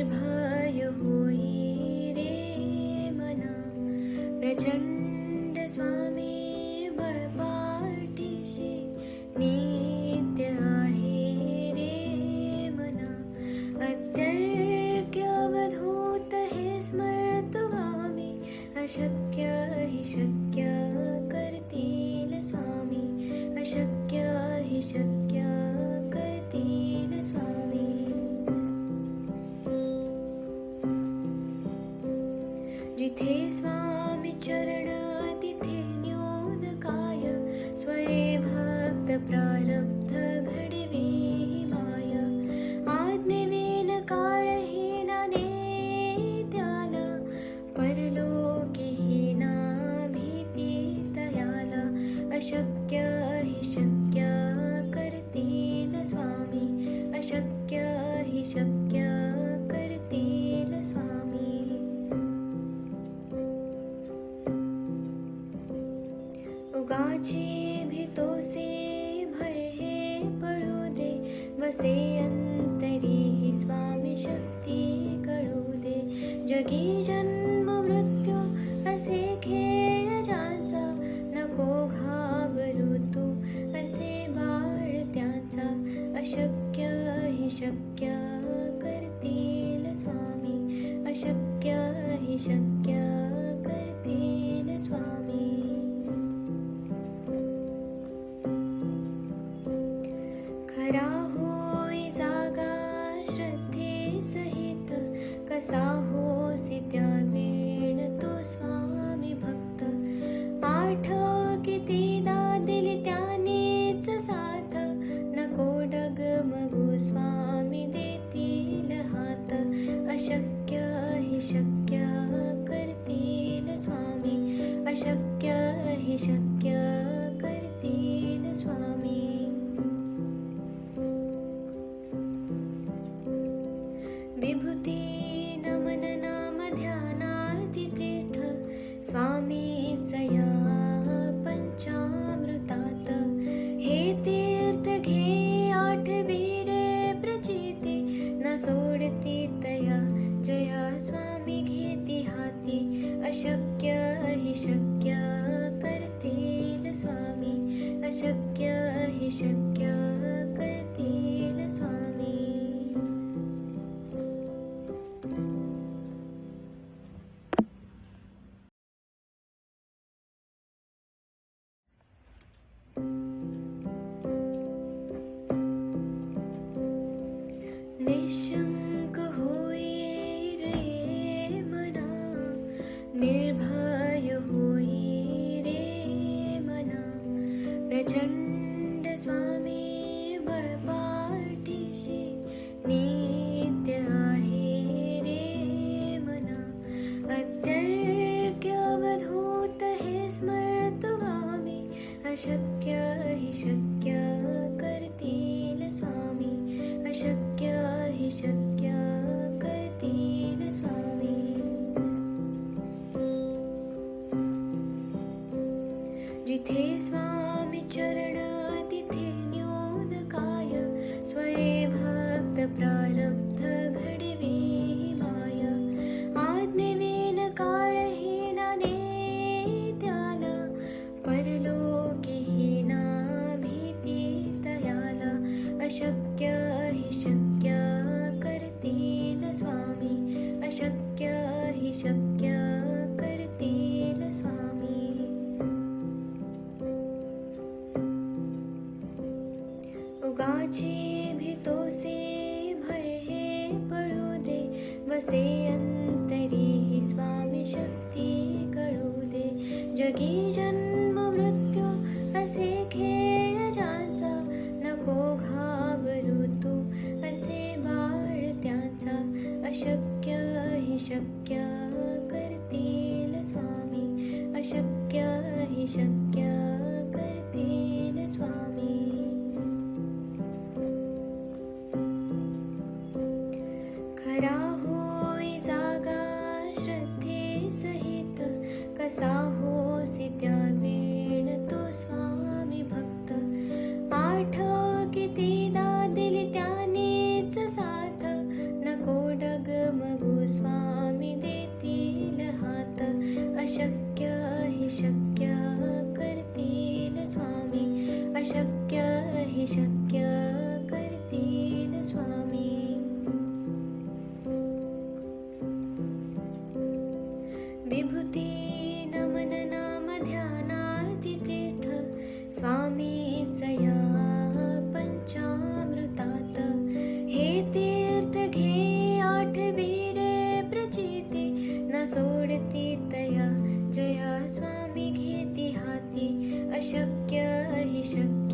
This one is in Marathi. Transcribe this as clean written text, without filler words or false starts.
निर्भय होई रे मना, प्रचंड स्वामी बळपाठीशी नित्य आहे रे मना. अत्यर्क्य अवधूत हे स्मर्तुगामी, अशक्य हि शक्य करतील स्वामी, अशक्य हि शक्य करतील स्वामी. जिथे स्वामी चरण तिथे न्यून काय, स्वये भक्त प्रारब्ध घडवी माय. आज्ञेविन काळहीनाने त्याला, परलोकीहीना भीती तयाला. अशक्य हि शक्य करतील स्वामी, अशक्य हि शक्य करतील स्वामी. उगाची भीतोसे भय हे पळू दे, वसे अंतरी ही स्वामी शक्ती कळू दे. जगी जन्म मृत्यू असे खेळ ज्याचा, नको घाबरू तू असे बाळ त्याचा. अशक्य हि शक्य करतील स्वामी, अशक्य हि शक्य करतील स्वामी. खरा होई जागा श्रद्धे सहित, कसा होसी त्या वेळ तो स्वामी भक्त. आठव कितीदा दिली त्यानेच साथ, नको डगमगू स्वामी देतील हात. अशक्य हि शक्य करतील स्वामी, अशक्य हि शक्य करतील स्वामी. विभूती नमन नाम ध्यानार्ती तीर्थ, स्वामीच या पंचामृतात. हे तीर्थ घे आठवी रे प्रचिती, न सोडती तया जया स्वामी घेती हाती. अशक्य हि शक्य करतील स्वामी, अशक्य हि शक्य करतील स्वामी. निशंक होई रे मना, निर्भय होई रे मना. प्रचंड स्वामी बळपाठीशी नित्य आहे रे मना. अत्यर्क्य अवधूत हे स्मर्तुगामी, अशक्य हि शक्य करतील स्वामी, अशक्य हि शक्य करतील स्वामी. जिथे स्वामी चरण तिथे न्यून काय, स्वये भक्त प्रारब्ध घडवी माय. आज्ञेविन काळहीनाने त्याला, परलोकीहीना भीती तयाला. अशक्य हि शक्य करतील स्वामी, अशक्य हि शक्य करतील स्वामी. उगाची भीतोसे भय हे पळू दे, वसे अंतरी ही स्वामी शक्ती कळू दे. जगी जन्म मृत्यू असे खेळ ज्याचा, नको घाबरू तू असे बाळ त्याचा. अशक्य हि शक्य करतील स्वामी, अशक्य हि शक्य करतील स्वामी. खरा होई जागा श्रद्धे सहित, कसा होसी त्या वेळ तो स्वामी भक्त. आठव कितीदा दिली त्यानेच साथ, नको डगम विभूती नमन नाम ध्यानार्ती तीर्थ स्वामीच या पंचामृतात हे तीर्थ घे आठवी रे प्रचिती न सोडती तया जया स्वामी घेती हाती अशक्य हि शक्य